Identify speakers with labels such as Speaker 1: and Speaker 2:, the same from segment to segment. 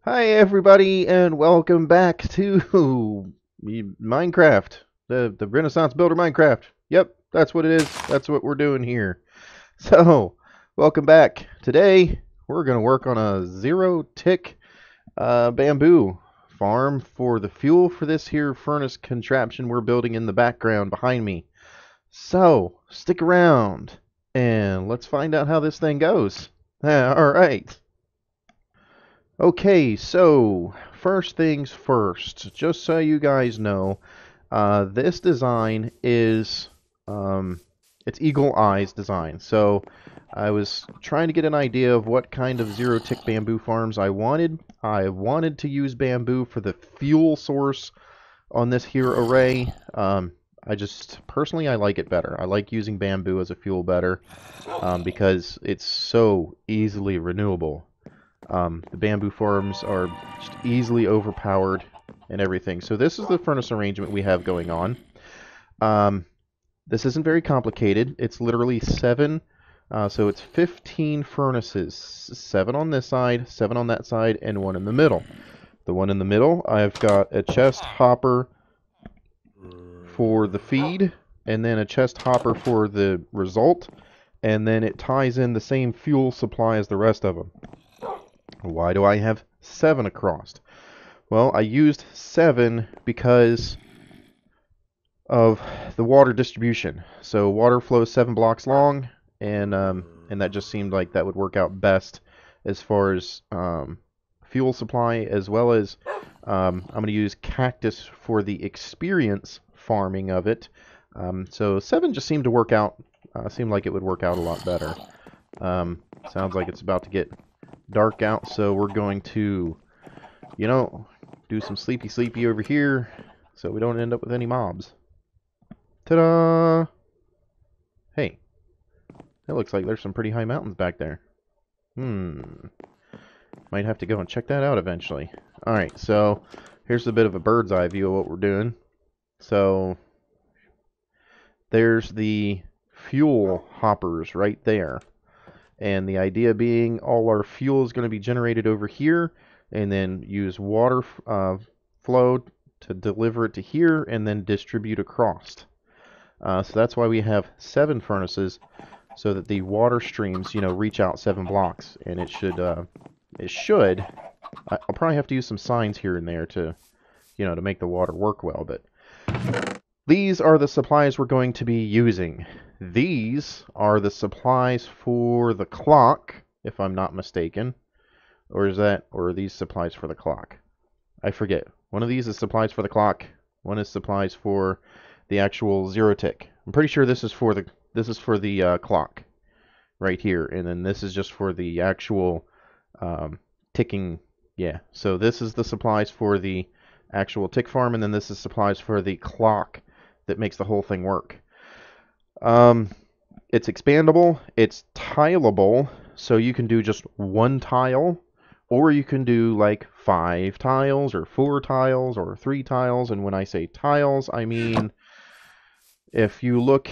Speaker 1: Hi everybody and welcome back to Minecraft. The Renaissance Builder Minecraft. Yep, that's what it is. That's what we're doing here. So, welcome back. Today we're going to work on a zero tick bamboo farm for the fuel for this here furnace contraption we're building in the background behind me. So, stick around and let's find out how this thing goes. All right. Okay, so first things first, just so you guys know, this design is it's Eagle Eyes design. So I was trying to get an idea of what kind of zero tick bamboo farms I wanted. I wanted to use bamboo for the fuel source on this here array. I just personally I like it better. I like using bamboo as a fuel better because it's so easily renewable. The bamboo farms are just easily overpowered and everything. So this is the furnace arrangement we have going on. Um, this isn't very complicated. It's literally 7, so it's 15 furnaces. 7 on this side, 7 on that side, and 1 in the middle. The one in the middle, I've got a chest hopper for the feed, and then a chest hopper for the result, and then it ties in the same fuel supply as the rest of them. Why do I have 7 across? Well, I used 7 because of the water distribution. So water flows 7 blocks long, and that just seemed like that would work out best as far as fuel supply, as well as I'm going to use cactus for the experience farming of it. So 7 just seemed to work out, seemed like it would work out a lot better. Sounds like it's about to get dark out, so we're going to, do some sleepy over here so we don't end up with any mobs. Ta-da! Hey, it looks like there's some pretty high mountains back there. Might have to go and check that out eventually. Alright, so here's a bit of a bird's eye view of what we're doing. So there's the fuel hoppers right there. And the idea being all our fuel is going to be generated over here and then use water flow to deliver it to here and then distribute across. So that's why we have 7 furnaces so that the water streams, reach out 7 blocks. And it should, I'll probably have to use some signs here and there to, to make the water work well. But these are the supplies we're going to be using. These are the supplies for the clock, if I'm not mistaken. Or are these supplies for the clock? I forget. One of these is supplies for the clock. One is supplies for the actual zero tick. I'm pretty sure this is for the clock right here, and then this is just for the actual ticking. Yeah. So this is the supplies for the actual tick farm, and then this is supplies for the clock that makes the whole thing work. It's expandable, it's tileable, so you can do just 1 tile, or you can do like 5 tiles, or 4 tiles, or 3 tiles. And when I say tiles, I mean if you look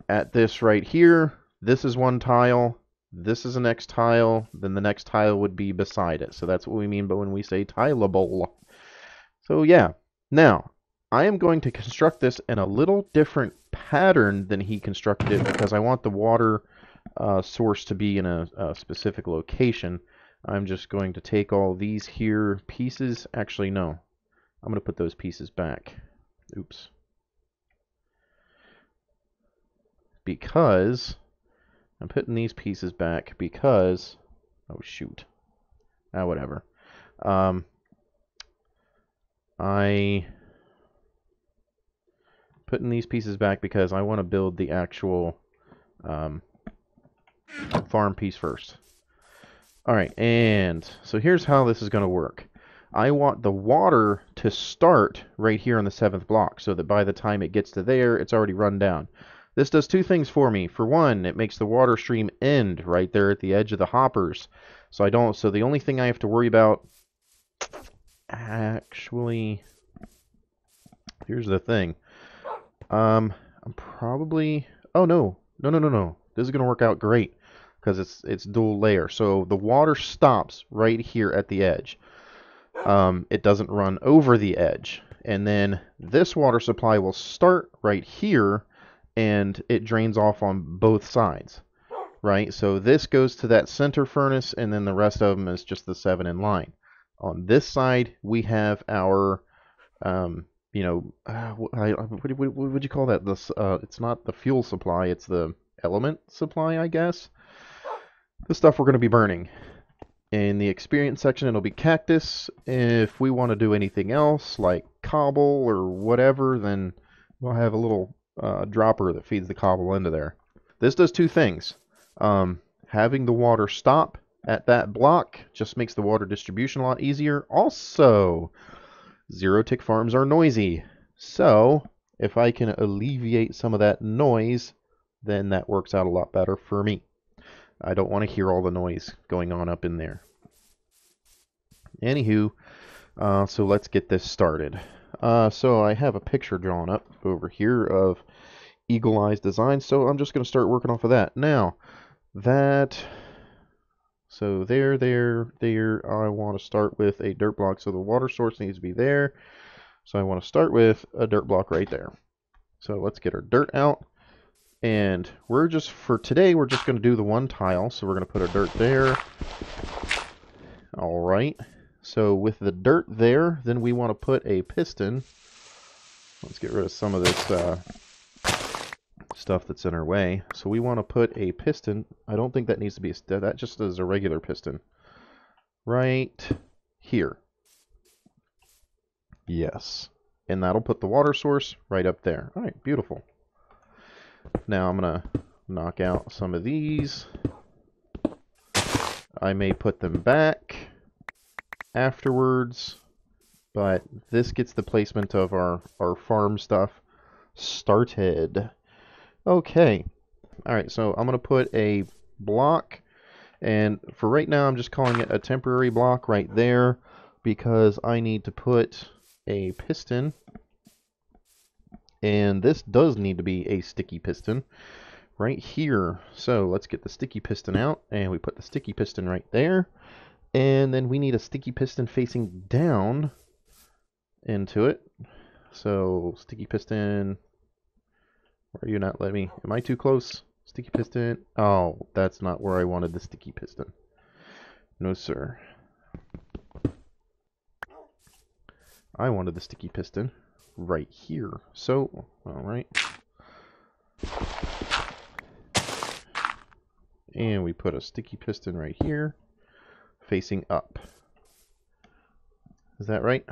Speaker 1: at this right here, this is 1 tile, this is the next tile, then the next tile would be beside it. So that's what we mean by when we say tileable. So yeah, now I am going to construct this in a little different pattern than he constructed it because I want the water source to be in a specific location. I'm just going to take all these here pieces. Actually, no. I'm going to put those pieces back. Oops. Because I'm putting these pieces back because... Oh, shoot. Whatever. Putting these pieces back because I want to build the actual farm piece first. Alright, and so here's how this is going to work. I want the water to start right here on the 7th block so that by the time it gets to there, it's already run down. This does 2 things for me. For one, it makes the water stream end right there at the edge of the hoppers. So the only thing I have to worry about, actually, here's the thing. I'm probably, oh no. This is going to work out great because it's dual layer. So the water stops right here at the edge. it doesn't run over the edge. And then this water supply will start right here, and it drains off on both sides, right? So this goes to that center furnace, and then the rest of them is just the 7 in line. On this side, we have our, what would you call that? This, it's not the fuel supply, it's the element supply, I guess. The stuff we're going to be burning. In the experience section, it'll be cactus. If we want to do anything else, like cobble or whatever, then we'll have a little dropper that feeds the cobble into there. This does two things. Having the water stop at that block just makes the water distribution a lot easier. Also, zero tick farms are noisy. So, if I can alleviate some of that noise, then that works out a lot better for me. I don't want to hear all the noise going on up in there. Anywho, so let's get this started. So I have a picture drawn up over here of Eagle Eyes Design, so I'm just going to start working off of that. Now, so there, I want to start with a dirt block, so the water source needs to be there. So I want to start with a dirt block right there. So let's get our dirt out. And for today, we're just going to do the one tile. So we're going to put our dirt there. All right. So with the dirt there, then we want to put a piston. Let's get rid of some of this stuff that's in our way. So we want to put a piston. I don't think that needs to be, that just is a regular piston. Right here. Yes. And that'll put the water source right up there. All right, beautiful. Now I'm going to knock out some of these. I may put them back afterwards, but this gets the placement of our farm stuff started. Okay. Alright, so I'm going to put a block, and for right now I'm just calling it a temporary block right there, because I need to put a piston. And this does need to be a sticky piston right here. So let's get the sticky piston out, and we put the sticky piston right there. And then we need a sticky piston facing down into it. So sticky piston, are you not letting me? Am I too close? Sticky piston. Oh, that's not where I wanted the sticky piston. No, sir. I wanted the sticky piston right here. So, all right. And we put a sticky piston right here, facing up. Is that right?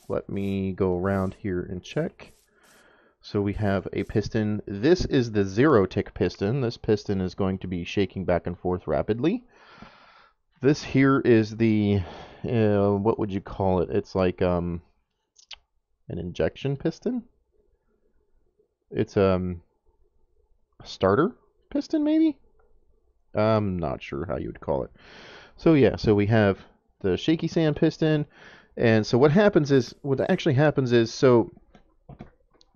Speaker 1: Let me go around here and check. So we have a piston. This is the zero tick piston. This piston is going to be shaking back and forth rapidly. This here is the, what would you call it? It's like an injection piston. It's a starter piston, maybe? I'm not sure how you would call it. So yeah, so we have the shaky sand piston, and so what actually happens is, so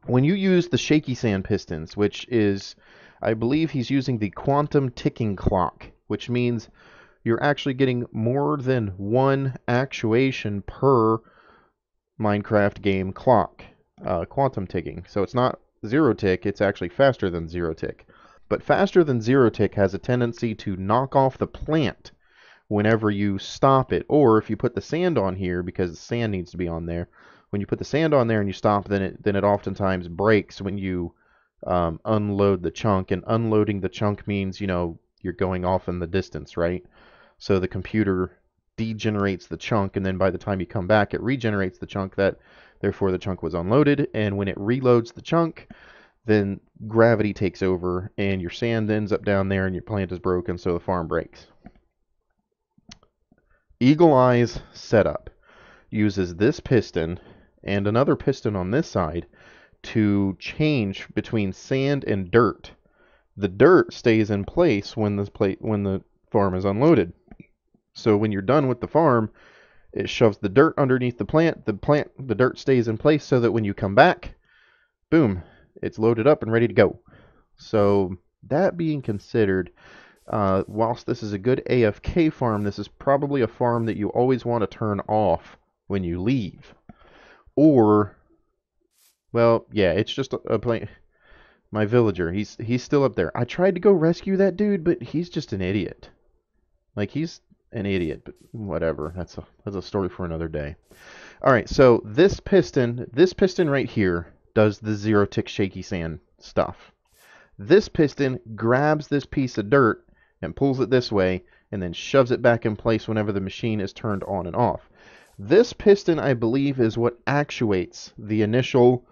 Speaker 1: when you use the shaky sand pistons, which is, I believe he's using the quantum ticking clock, which means you're actually getting more than one actuation per Minecraft game clock, quantum ticking. So it's not zero tick, it's actually faster than zero tick. But faster than zero tick has a tendency to knock off the plant whenever you stop it, or if you put the sand on here, because the sand needs to be on there. When you put the sand on there and you stop, then it oftentimes breaks when you unload the chunk, and unloading the chunk means, you're going off in the distance, right? So the computer degenerates the chunk, and then by the time you come back, it regenerates the chunk, therefore the chunk was unloaded, and when it reloads the chunk, then gravity takes over, and your sand ends up down there, and your plant is broken, so the farm breaks. Eagle Eye's setup uses this piston and another piston on this side to change between sand and dirt. The dirt stays in place when the farm is unloaded. So when you're done with the farm, it shoves the dirt underneath the plant. The dirt stays in place so that when you come back, boom, it's loaded up and ready to go. So that being considered, whilst this is a good AFK farm, this is probably a farm that you always want to turn off when you leave. Or, well, yeah, it's just a plane. My villager, he's still up there. I tried to go rescue that dude, but he's just an idiot. Like, he's an idiot, but whatever. That's a story for another day. All right, so this piston right here does the zero tick shaky sand stuff. This piston grabs this piece of dirt and pulls it this way and then shoves it back in place whenever the machine is turned on and off. This piston, I believe, is what actuates the initial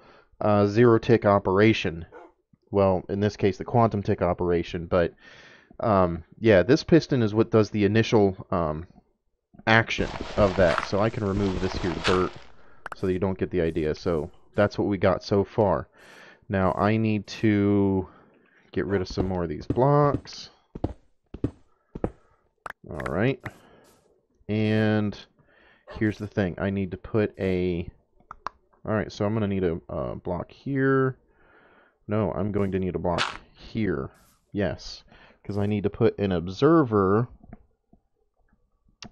Speaker 1: zero tick operation. Well, in this case, the quantum tick operation, but yeah, this piston is what does the initial action of that. So I can remove this here dirt so that you don't get the idea. So that's what we got so far. Now I need to get rid of some more of these blocks. Alright. And here's the thing. I need to put a... Alright, so I'm going to need a block here. No, I'm going to need a block here. Yes. Because I need to put an observer.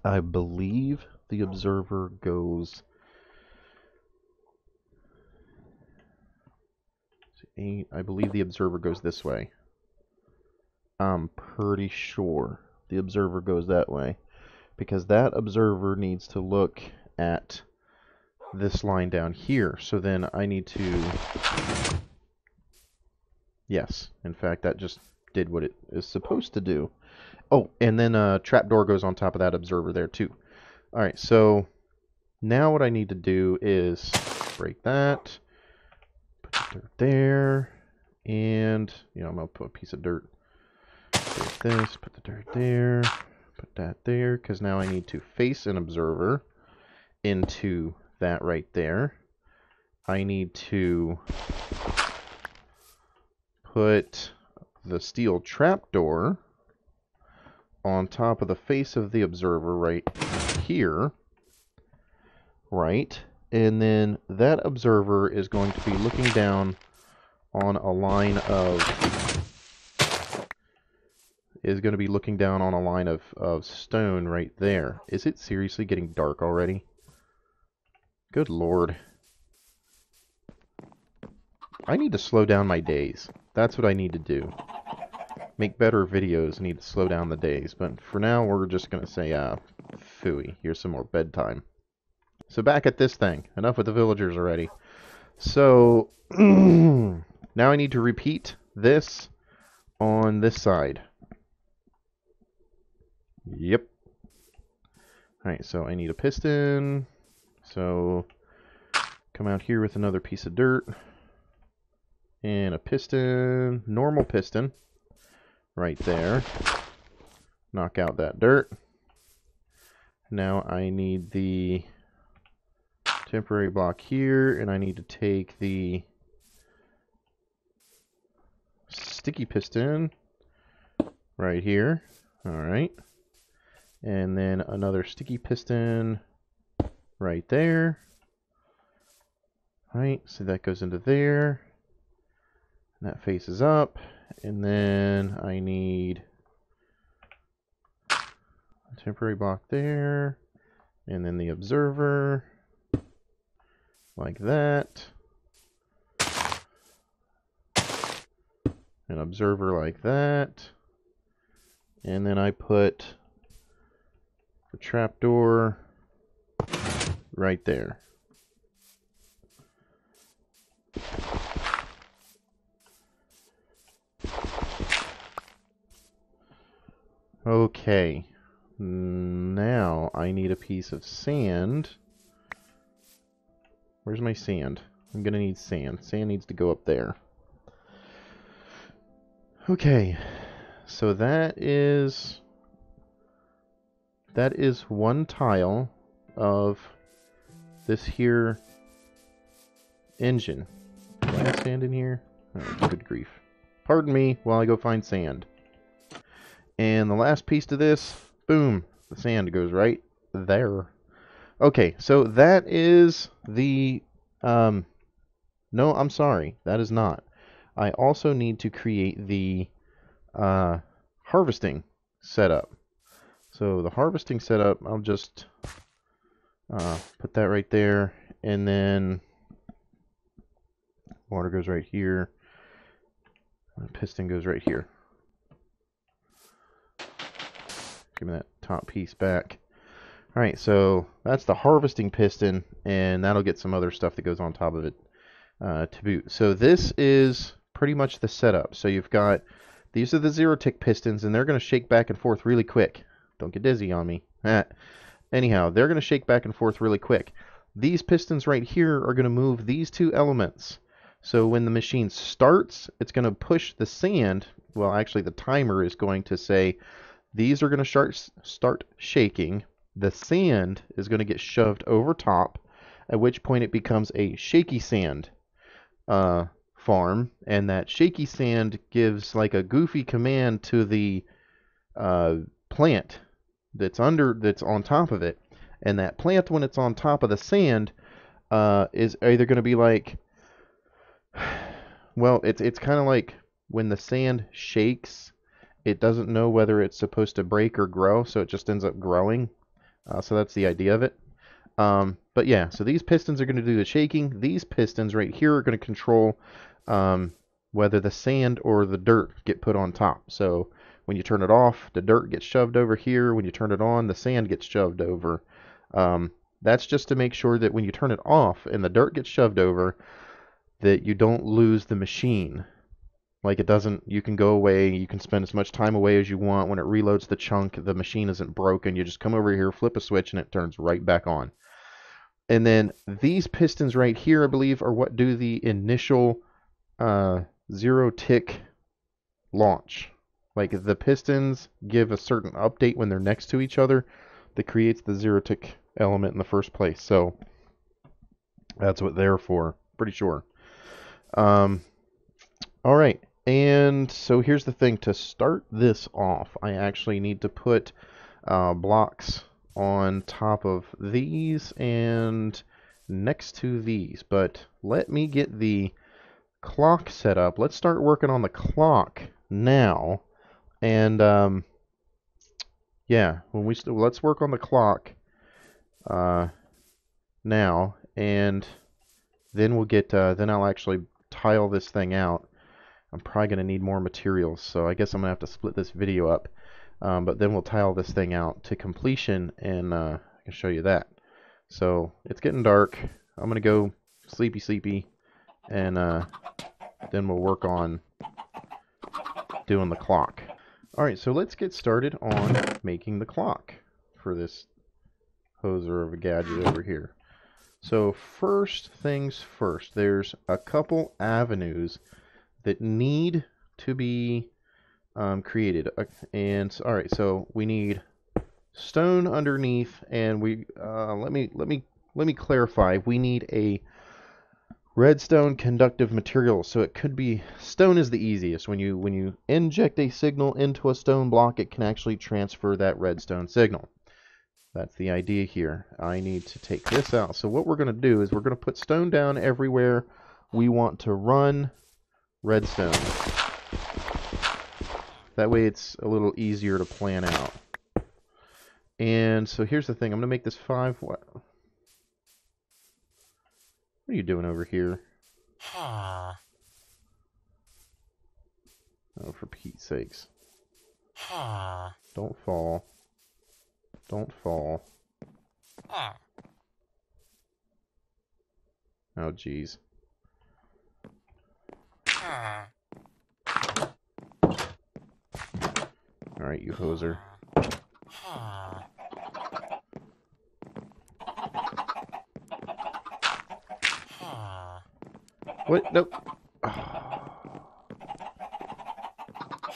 Speaker 1: I believe the observer goes... 8. I believe the observer goes this way. I'm pretty sure the observer goes that way. Because that observer needs to look at this line down here. So then I need to... Yes, in fact, that just did what it is supposed to do. Oh, and then a trapdoor goes on top of that observer there too. Alright, so now what I need to do is break that, put the dirt there, and, you know, I'm going to put a piece of dirt, break this, put the dirt there, put that there, because now I need to face an observer into that right there. I need to put the steel trapdoor on top of the face of the observer right here, right? And then that observer is going to be looking down on a line of stone right there. Is it seriously getting dark already? Good Lord. I need to slow down my days. That's what I need to do. Make better videos, need to slow down the days. But for now, we're just going to say, phooey, here's some more bedtime. So back at this thing. Enough with the villagers already. So, now I need to repeat this on this side. Yep. Alright, so I need a piston. So, come out here with another piece of dirt. And a piston, normal piston. Right there. Knock out that dirt. Now I need the temporary block here, and I need to take the sticky piston right here. Alright. And then another sticky piston right there. Alright, so that goes into there. And that faces up. And then I need a temporary block there, and then the observer, like that, an observer like that, and then I put the trapdoor right there. Okay, now I need a piece of sand. Where's my sand? I'm gonna need sand. Sand needs to go up there. Okay, so that is one tile of this here engine. Do I have sand in here? Oh, good grief. Pardon me while I go find sand. And the last piece to this, boom, the sand goes right there. Okay, so that is the, no, I'm sorry, that is not. I also need to create the harvesting setup. So the harvesting setup, Put that right there, and then water goes right here. Piston goes right here. Give me that top piece back. Alright, so that's the harvesting piston, and that'll get some other stuff that goes on top of it to boot. So this is pretty much the setup. So you've got, these are the zero tick pistons, and they're going to shake back and forth really quick. Don't get dizzy on me. Anyhow, they're going to shake back and forth really quick. These pistons right here are going to move these two elements. So when the machine starts, it's going to push the sand. Well, actually, the timer is going to say, these are going to start shaking. The sand is going to get shoved over top, at which point it becomes a shaky sand farm, and that shaky sand gives like a goofy command to the plant that's on top of it, and that plant, when it's on top of the sand, is either going to be like, well, it's kind of like when the sand shakes, it doesn't know whether it's supposed to break or grow, so it just ends up growing. So that's the idea of it. But yeah, so these pistons are going to do the shaking. These pistons right here are going to control whether the sand or the dirt get put on top. So when you turn it off, the dirt gets shoved over here. When you turn it on, the sand gets shoved over. That's just to make sure that when you turn it off and the dirt gets shoved over, that you don't lose the machine. Like, it doesn't, you can go away, you can spend as much time away as you want. When it reloads the chunk, the machine isn't broken. You just come over here, flip a switch, and it turns right back on. And then these pistons right here, I believe, are what do the initial zero tick launch. Like, the pistons give a certain update when they're next to each other that creates the zero tick element in the first place. So that's what they're for, pretty sure. All right. And so here's the thing. To start this off, I actually need to put blocks on top of these and next to these. But let me get the clock set up. Let's start working on the clock now. And yeah, let's work on the clock now, and then we'll get then I'll actually tile this thing out. I'm probably going to need more materials, so I guess I'm going to have to split this video up. But then we'll tile this thing out to completion, and I can show you that. So it's getting dark. I'm going to go sleepy, and then we'll work on doing the clock. Alright, so let's get started on making the clock for this hoser of a gadget over here. So first things first, there's a couple avenues that need to be created. And all right, so we need stone underneath, and we let me clarify. We need a redstone conductive material. So it could be, stone is the easiest. When you inject a signal into a stone block, it can actually transfer that redstone signal. That's the idea here. I need to take this out. So what we're going to do is we're going to put stone down everywhere we want to run redstone. That way it's a little easier to plan out. And so here's the thing. I'm going to make this 5. What are you doing over here? Oh, for Pete's sakes. Don't fall. Don't fall. Oh, jeez. Alright, you hoser. What? Nope.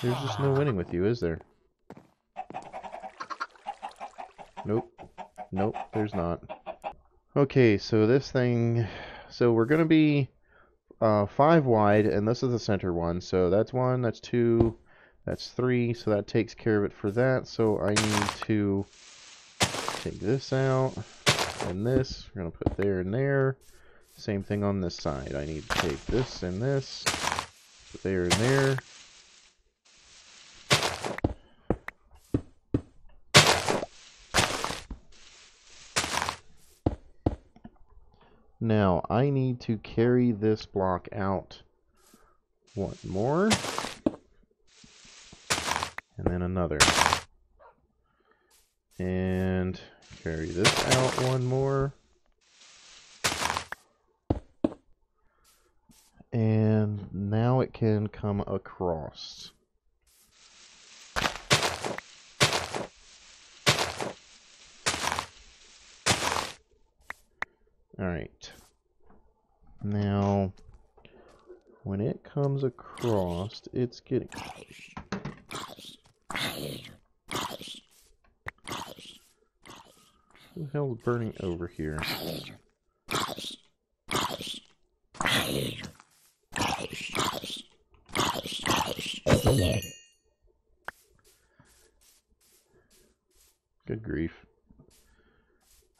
Speaker 1: There's just no winning with you, is there? Nope. Nope, there's not. Okay, so this thing... So we're going to be 5 wide, and this is the center one. So that's 1, that's 2, that's 3. So that takes care of it for that. So I need to take this out, and this. We're going to put there and there. Same thing on this side. I need to take this and this, put there and there. Now, I need to carry this block out one more, and then another. And carry this out one more. And now it can come across. Alright. Now, when it comes across, it's getting... What the hell is burning over here? Good grief.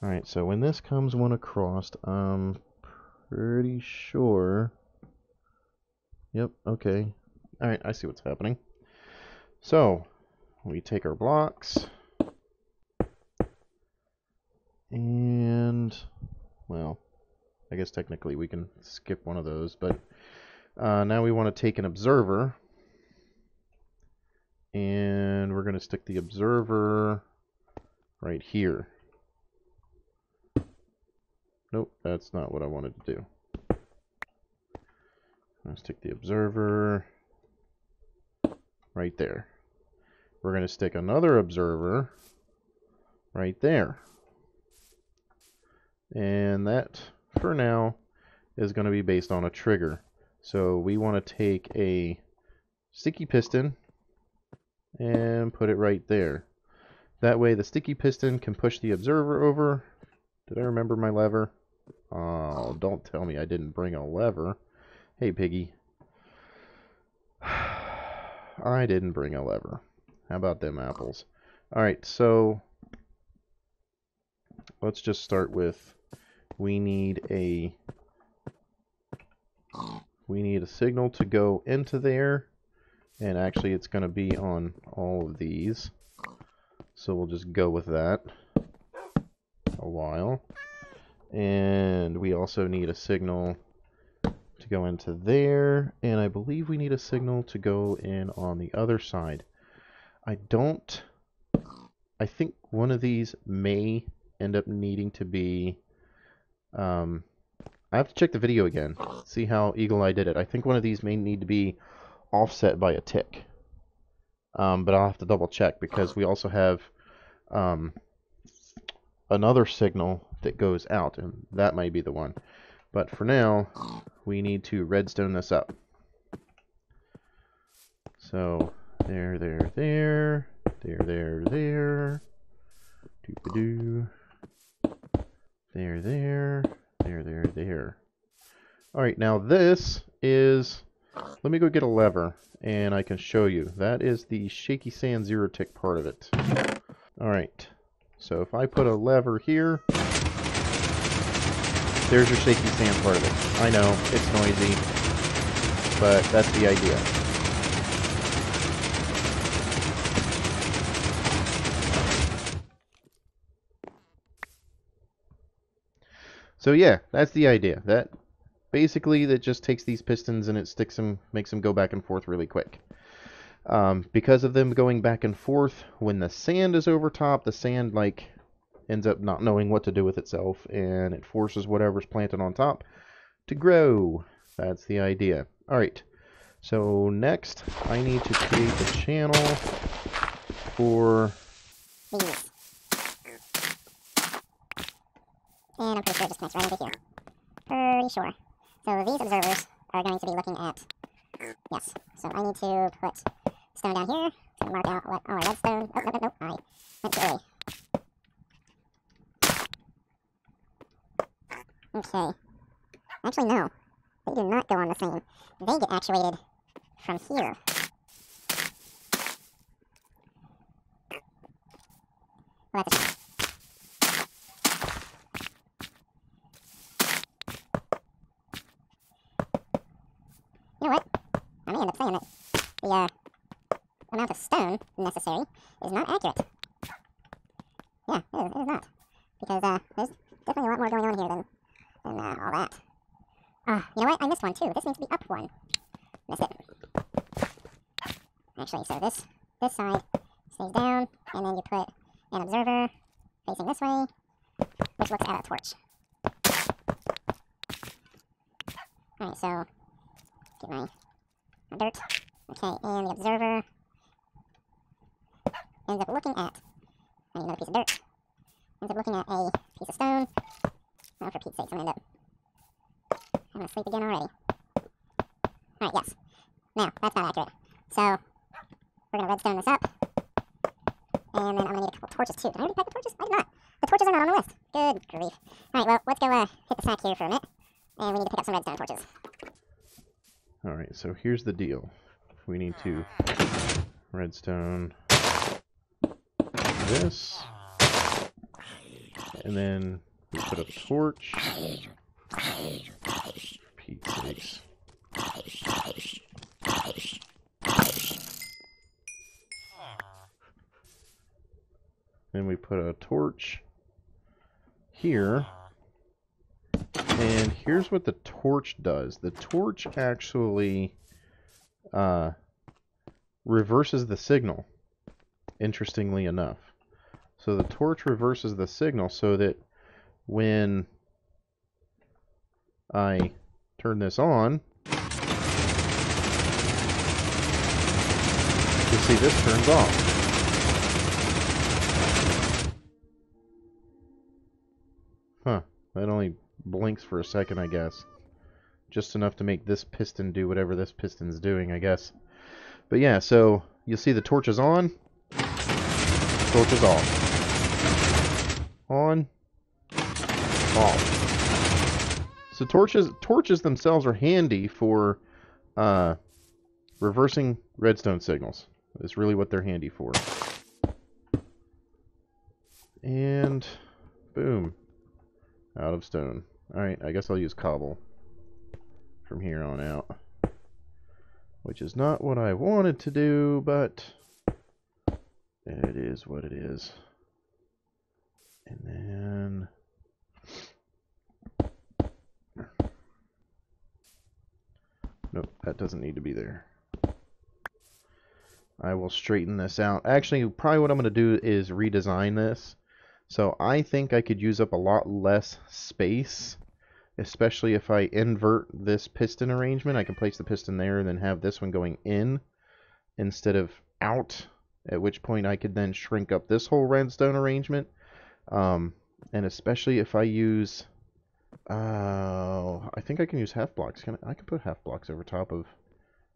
Speaker 1: Alright, so when this comes one across, I'm pretty sure... Yep, okay. Alright, I see what's happening. So, we take our blocks, and, well, I guess technically we can skip one of those, but now we want to take an observer, and we're going to stick the observer right here. Nope, that's not what I wanted to do. Let's stick the observer right there. We're going to stick another observer right there. And that, for now, is going to be based on a trigger. So we want to take a sticky piston and put it right there. That way the sticky piston can push the observer over. Did I remember my lever? Oh, don't tell me I didn't bring a lever. Hey, Piggy. I didn't bring a lever. How about them apples? Alright, so let's just start with we need a signal to go into there, and actually it's going to be on all of these. So we'll just go with that a while. And we also need a signal to go into there, and I believe we need a signal to go in on the other side. I think one of these may end up needing to be, I have to check the video again, see how Eagle Eye did it. I think one of these may need to be offset by a tick. But I'll have to double check because we also have another signal that goes out, and that might be the one. But for now, we need to redstone this up. So, there, there, there, there, there, there, doo-ba-doo, there, there, there, there, there. Alright, now this is, let me go get a lever, and I can show you. That is the Shaky Sand Zero Tick part of it. Alright, so if I put a lever here, there's your shaky sand part of it. I know, it's noisy, but that's the idea. So yeah, that's the idea. That basically that just takes these pistons and it sticks them, makes them go back and forth really quick. Because of them going back and forth, when the sand is over top, the sand like ends up not knowing what to do with itself, and it forces whatever's planted on top to grow. That's the idea. Alright, so next I need to create the channel for
Speaker 2: these. And I'm pretty sure it just connects right over here. Pretty sure. So these observers are going to be looking at... Yes, so I need to put stone down here to mark out what our redstone... Oh, no, I went too early. Okay. Actually, no. They do not go on the same. They get actuated from here. Well, that's a shame. You know what? I may end up saying that the amount of stone necessary is not accurate. Yeah, it is not. Because there's definitely a lot more going on here than Then all that. You know what? I missed one too. This needs to be up one. Missed it. Actually, so this side stays down, and then you put an observer facing this way, which looks at a torch. Alright, so get my dirt. Okay, and the observer ends up looking at, I need another piece of dirt, ends up looking at a piece of stone. Oh, for Pete's sake, I'm gonna end up having to sleep again already. Alright, yes. Now, that's not accurate. So, we're gonna redstone this up. And then I'm gonna need a couple torches too. Did I already pack the torches? I did not. The torches are not on the list. Good grief. Alright, well, let's go hit the sack here for a minute. And we need to pick up some redstone torches.
Speaker 1: Alright, so here's the deal. We need to redstone this. And then we put a torch. Pete's sakes. Then we put a torch here. And here's what the torch does. The torch actually reverses the signal, interestingly enough. So the torch reverses the signal so that when I turn this on, you see this turns off. Huh, that only blinks for a second, I guess. Just enough to make this piston do whatever this piston's doing, I guess. But yeah, so you'll see the torch is on, torch is off. On, off. So torches themselves are handy for reversing redstone signals. That's really what they're handy for. And boom. Out of stone. Alright, I guess I'll use cobble from here on out. Which is not what I wanted to do, but it is what it is. And then nope, that doesn't need to be there. I will straighten this out. Actually, probably what I'm going to do is redesign this. So I think I could use up a lot less space, especially if I invert this piston arrangement. I can place the piston there and then have this one going in instead of out, at which point I could then shrink up this whole redstone arrangement. And especially if I use, I think I can use half blocks. I can put half blocks over top of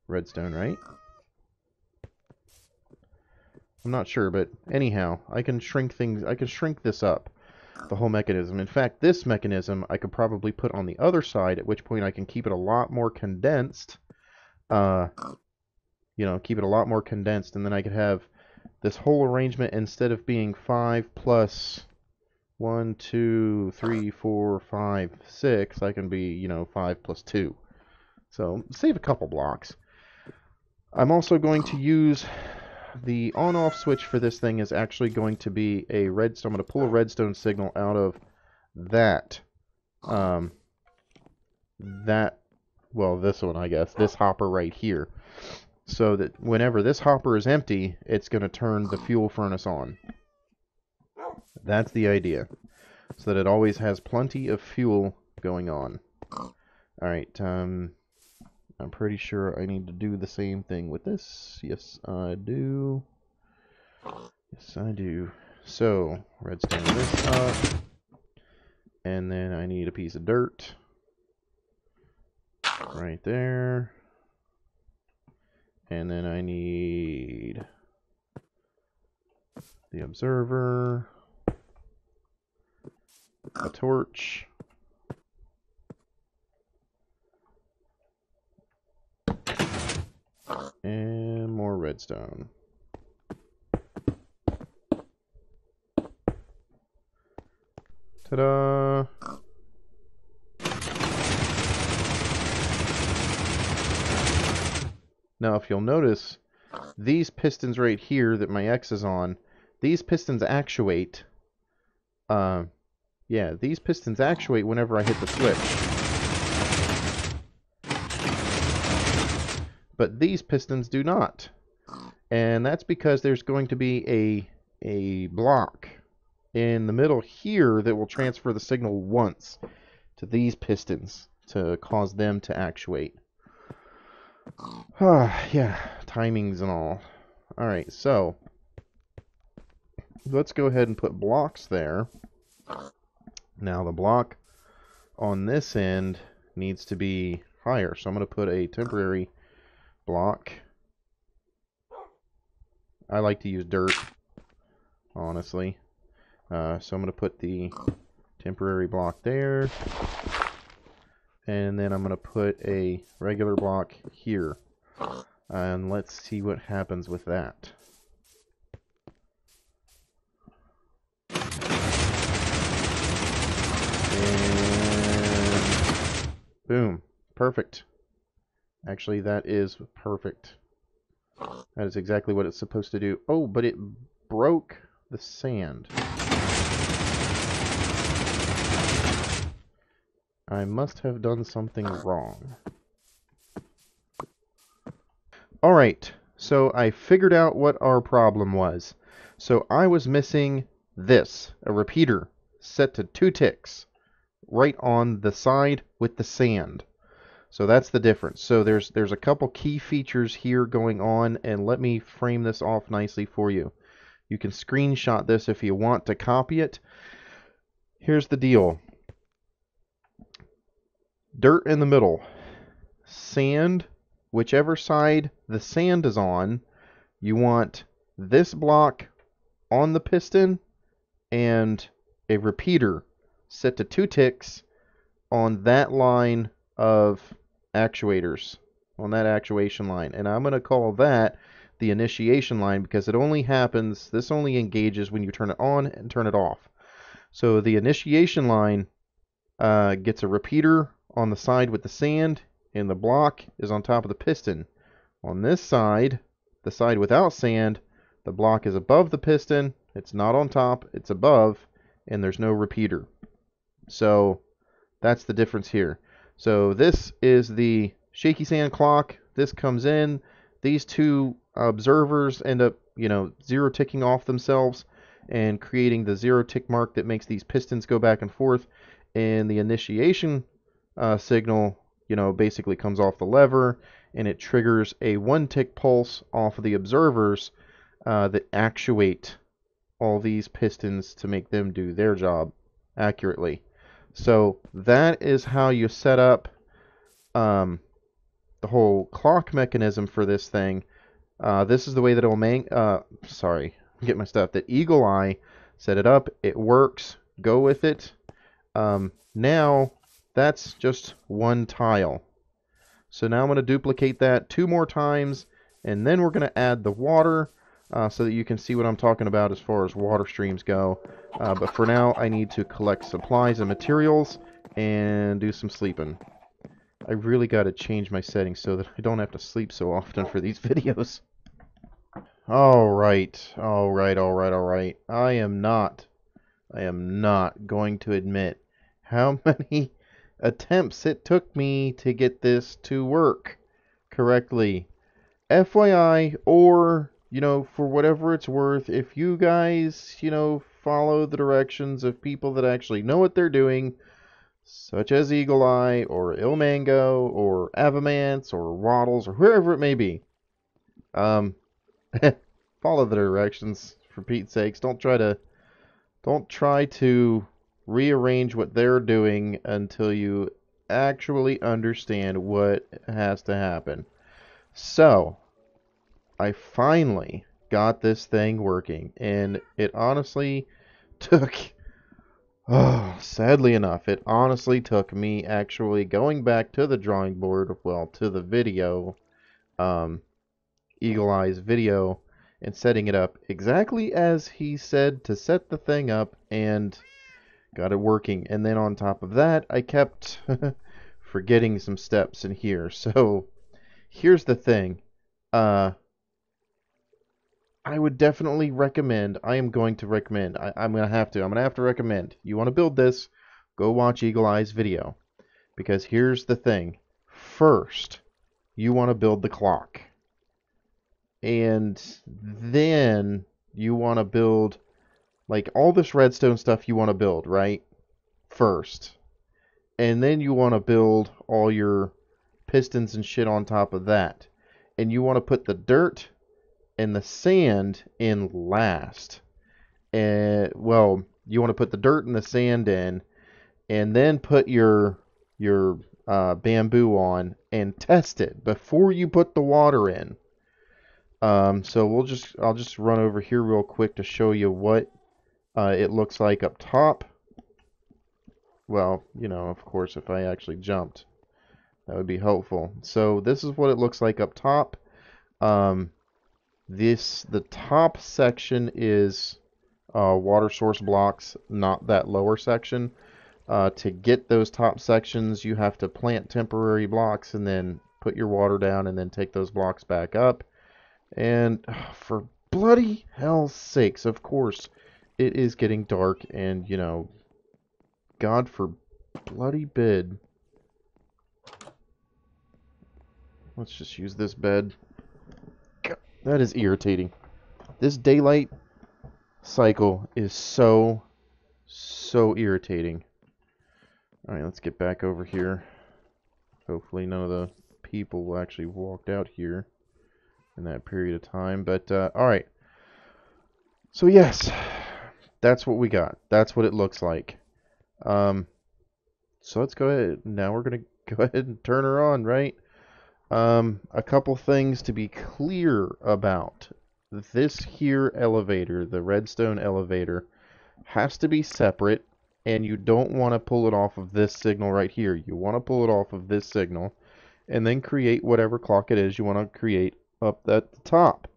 Speaker 1: redstone, right? I'm not sure, but anyhow, I can shrink things. I can shrink this up, the whole mechanism. In fact, this mechanism I could probably put on the other side, at which point I can keep it a lot more condensed. You know, keep it a lot more condensed, and then I could have this whole arrangement, instead of being 5 plus 1, 2, 3, 4, 5, 6, I can be, you know, 5 plus 2. So, save a couple blocks. I'm also going to use the on-off switch for this thing is actually going to be a redstone. I'm going to pull a redstone signal out of that. Well, this one, I guess. This hopper right here. So that whenever this hopper is empty, it's going to turn the fuel furnace on. That's the idea. So that it always has plenty of fuel going on. Alright, I'm pretty sure I need to do the same thing with this. Yes, I do. Yes, I do. So, redstone this up. And then I need a piece of dirt. Right there. And then I need the observer. A torch. And more redstone. Ta-da! Now, if you'll notice, these pistons right here that my X is on, these pistons actuate Yeah, these pistons actuate whenever I hit the switch. But these pistons do not. And that's because there's going to be a block in the middle here that will transfer the signal once to these pistons to cause them to actuate. Yeah, timings and all. Alright, so let's go ahead and put blocks there. Now the block on this end needs to be higher, so I'm going to put a temporary block. I like to use dirt, honestly. So I'm going to put the temporary block there, and then I'm going to put a regular block here. And let's see what happens with that. And boom. Perfect. Actually, that is perfect. That is exactly what it's supposed to do. Oh, but it broke the sand. I must have done something wrong. Alright, so I figured out what our problem was. So I was missing this, a repeater set to 2 ticks, right on the side with the sand. So that's the difference. So there's a couple key features here going on, and let me frame this off nicely for you. You can screenshot this if you want to copy it. Here's the deal. Dirt in the middle. Sand, whichever side the sand is on, you want this block on the piston and a repeater set to 2 ticks on that line of actuators, on that actuation line. And I'm going to call that the initiation line because it only happens, this only engages when you turn it on and turn it off. So the initiation line gets a repeater on the side with the sand, and the block is on top of the piston. On this side, the side without sand, the block is above the piston. It's not on top, it's above, and there's no repeater. So that's the difference here. So this is the shaky sand clock. This comes in. These two observers end up, zero ticking off themselves and creating the 0 tick mark that makes these pistons go back and forth. And the initiation signal, basically comes off the lever, and it triggers a 1 tick pulse off of the observers that actuate all these pistons to make them do their job accurately. So that is how you set up the whole clock mechanism for this thing. This is the way that that Eagle Eye set it up. It works. Go with it. Now that's just 1 tile. So now I'm going to duplicate that 2 more times, and then we're going to add the water so that you can see what I'm talking about as far as water streams go. But for now, I need to collect supplies and materials and do some sleeping. I really got to change my settings so that I don't have to sleep so often for these videos. Alright. I am not going to admit how many attempts it took me to get this to work correctly. FYI, or, for whatever it's worth, if you guys, follow the directions of people that actually know what they're doing, such as Eagle Eye, or Ilmango, or Avamance, or Waddles, or whoever it may be, follow the directions, for Pete's sakes. Don't try to rearrange what they're doing until you actually understand what has to happen. So, I finally got this thing working, and it honestly took, sadly enough, it honestly took me actually going back to the drawing board, to the video, Eagle Eye's video, and setting it up exactly as he said to set the thing up, and got it working. And then on top of that, I kept forgetting some steps in here. So here's the thing. I would definitely recommend, I am going to recommend, I'm going to have to recommend, you want to build this, go watch Eagle Eye's video. Because here's the thing. First, you want to build the clock. And then you want to build, like, all this redstone stuff you want to build, right? First. And then you want to build all your pistons and shit on top of that. And you want to put the dirt and the sand in last. And, well, you want to put the dirt and the sand in, and then put your bamboo on and test it before you put the water in. So I'll just run over here real quick to show you what it looks like up top. Well, you know, of course, if I actually jumped, that would be helpful. So this is what it looks like up top. The top section is water source blocks, not that lower section. To get those top sections, you have to plant temporary blocks and then put your water down and then take those blocks back up. And for bloody hell's sakes, of course, it is getting dark and, you know, God for bloody bid. Let's just use this bed. God, that is irritating. This daylight cycle is so irritating. Alright, let's get back over here. Hopefully none of the people actually walked out here in that period of time. But, alright. So, yes. That's what we got. That's what it looks like. So let's go ahead. Now we're going to go ahead and turn her on, right? A couple things to be clear about. This here elevator, the redstone elevator, has to be separate. And you don't want to pull it off of this signal right here. You want to pull it off of this signal and then create whatever clock it is you want to create up at the top.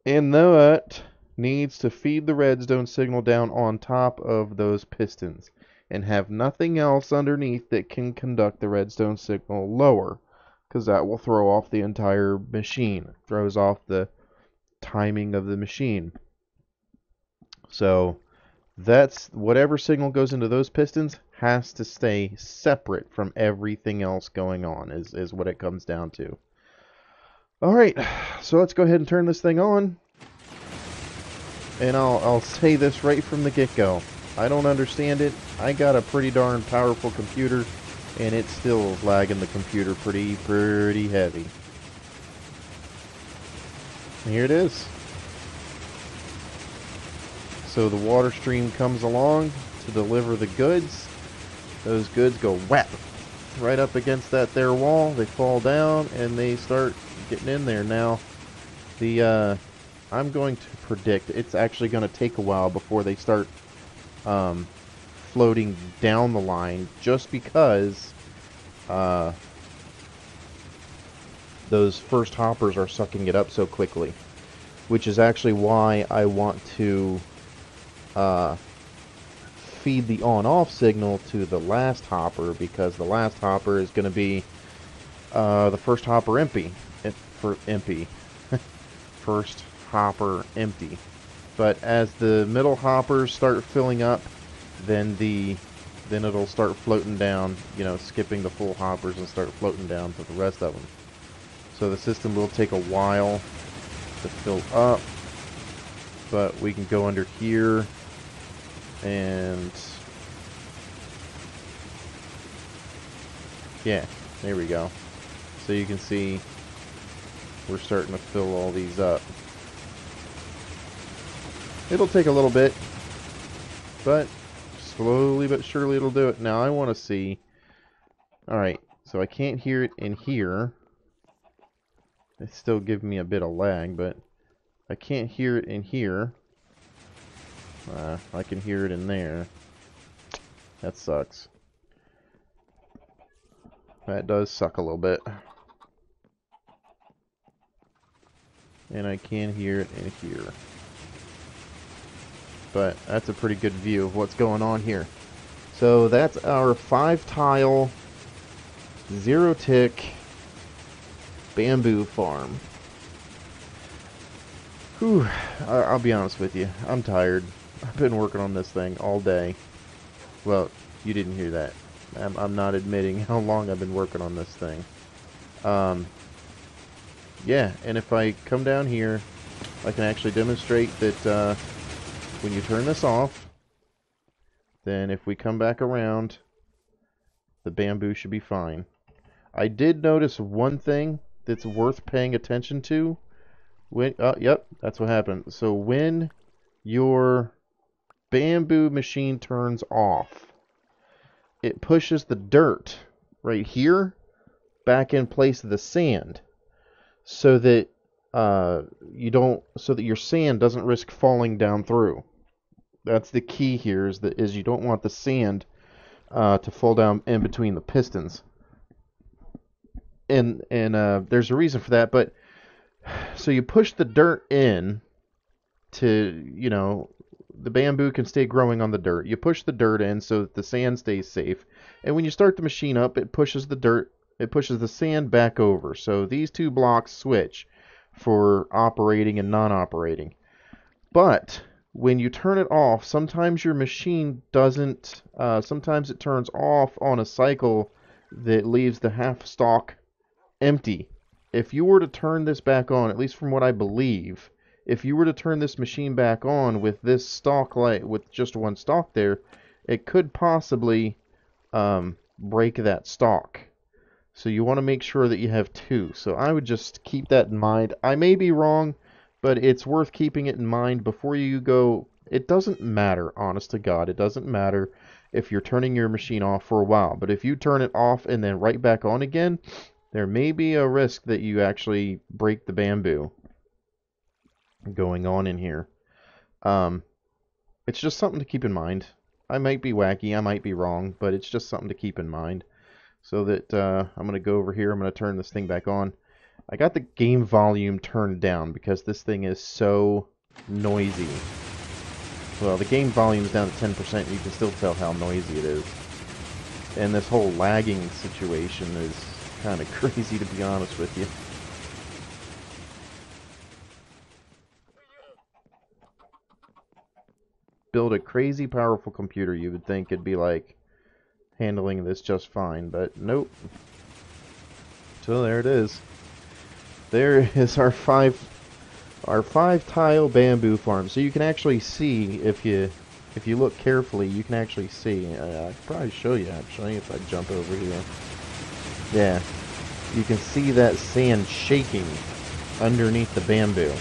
Speaker 1: And that needs to feed the redstone signal down on top of those pistons and have nothing else underneath that can conduct the redstone signal lower, because that will throw off the entire machine. It throws off the timing of the machine. So that's whatever signal goes into those pistons has to stay separate from everything else going on is what it comes down to. Alright, so let's go ahead and turn this thing on. And I'll say this right from the get-go. I don't understand it. I got a pretty darn powerful computer, and it's still lagging the computer pretty heavy. And here it is. So the water stream comes along to deliver the goods. Those goods go whap right up against that there wall. They fall down and they start getting in there. Now, I'm going to predict it's actually going to take a while before they start floating down the line, just because those first hoppers are sucking it up so quickly. Which is actually why I want to feed the on-off signal to the last hopper, because the last hopper is going to be the first hopper empty. First hopper empty. But as the middle hoppers start filling up, then it'll start floating down, you know, skipping the full hoppers and start floating down to the rest of them. So the system will take a while to fill up, but we can go under here and yeah, there we go. So you can see we're starting to fill all these up. It'll take a little bit, but slowly but surely it'll do it. Now I want to see. Alright, so I can't hear it in here. It's still giving me a bit of lag, but I can't hear it in here. I can hear it in there. That sucks. That does suck a little bit. And I can hear it in here. But that's a pretty good view of what's going on here. So that's our 5-tile, 0-tick bamboo farm. Whew, I'll be honest with you. I'm tired. I've been working on this thing all day. Well, you didn't hear that. I'm not admitting how long I've been working on this thing. Yeah, and if I come down here, I can actually demonstrate that when you turn this off, then if we come back around, the bamboo should be fine. I did notice one thing that's worth paying attention to. Yep, that's what happened. So when your bamboo machine turns off, it pushes the dirt right here back in place of the sand, so that so that your sand doesn't risk falling down through. That's the key here, is you don't want the sand to fall down in between the pistons. And there's a reason for that, but so you push the dirt in to, the bamboo can stay growing on the dirt. You push the dirt in so that the sand stays safe. And when you start the machine up, it pushes the sand back over. So these two blocks switch for operating and non-operating. But when you turn it off, sometimes your machine doesn't, sometimes it turns off on a cycle that leaves the half stalk empty. If you were to turn this back on, at least from what I believe, if you were to turn this machine back on with this stalk light, with just one stalk there, it could possibly break that stalk. So you want to make sure that you have two. So I would just keep that in mind. I may be wrong, but it's worth keeping it in mind before you go. It doesn't matter, honest to God. It doesn't matter if you're turning your machine off for a while. But if you turn it off and then right back on again, there may be a risk that you actually break the bamboo going on in here. It's just something to keep in mind. I might be wacky, I might be wrong, but it's just something to keep in mind. So that I'm going to go over here, I'm going to turn this thing back on. I got the game volume turned down because this thing is so noisy. Well, the game volume is down to 10%, you can still tell how noisy it is. And this whole lagging situation is kind of crazy, to be honest with you. Build a crazy powerful computer, you would think it'd be like handling this just fine, but nope. So there it is. There is our five tile bamboo farm. So you can actually see, if you look carefully, you can actually see. I could probably show you actually if I jump over here. Yeah, you can see that sand shaking underneath the bamboo,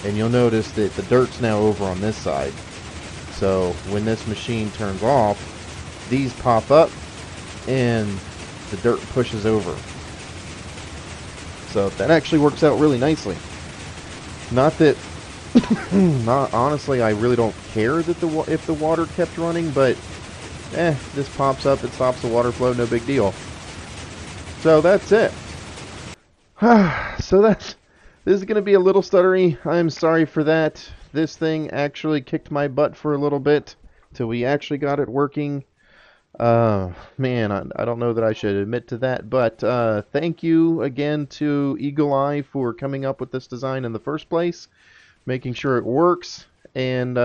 Speaker 1: and you'll notice that the dirt's now over on this side. So when this machine turns off, these pop up and the dirt pushes over. So that actually works out really nicely. Not that, honestly, I really don't care that if the water kept running, but this pops up, it stops the water flow, no big deal. So that's it. So this is going to be a little stuttery. I'm sorry for that. This thing actually kicked my butt for a little bit till we actually got it working. Man, I don't know that I should admit to that, but thank you again to Eagle Eye for coming up with this design in the first place, making sure it works, and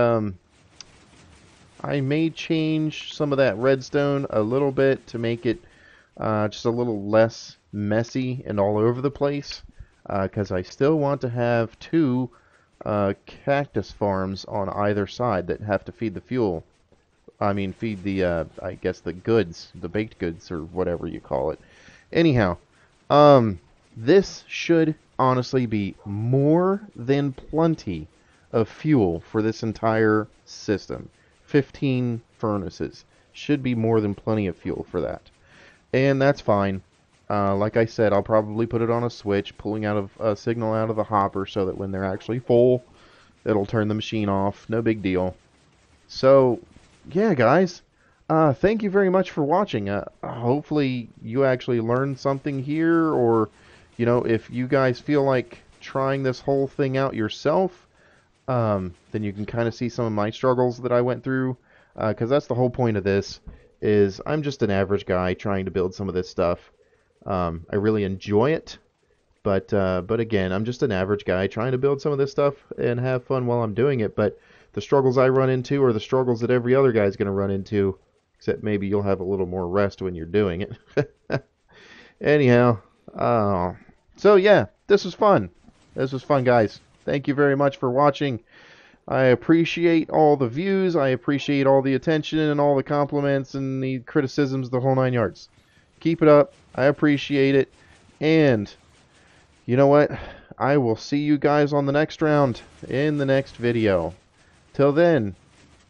Speaker 1: I may change some of that redstone a little bit to make it just a little less messy and all over the place, because I still want to have two cactus farms on either side that have to feed the fuel. I mean, feed the, I guess the goods, the baked goods, or whatever you call it. Anyhow, this should honestly be more than plenty of fuel for this entire system. 15 furnaces should be more than plenty of fuel for that. And that's fine. Like I said, I'll probably put it on a switch, pulling out of a signal out of the hopper so that when they're actually full, it'll turn the machine off. No big deal. So, yeah, guys, thank you very much for watching. Hopefully you actually learned something here, or, if you guys feel like trying this whole thing out yourself, then you can kind of see some of my struggles that I went through, because that's the whole point of this, is I'm just an average guy trying to build some of this stuff. I really enjoy it, But again, I'm just an average guy trying to build some of this stuff and have fun while I'm doing it. But the struggles I run into are the struggles that every other guy's going to run into, except maybe you'll have a little more rest when you're doing it. Anyhow, so yeah, this was fun. This was fun, guys. Thank you very much for watching. I appreciate all the views. I appreciate all the attention and all the compliments and the criticisms, the whole 9 yards. Keep it up. I appreciate it. And you know what? I will see you guys on the next round in the next video. Till then,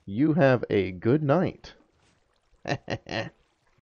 Speaker 1: you have a good night.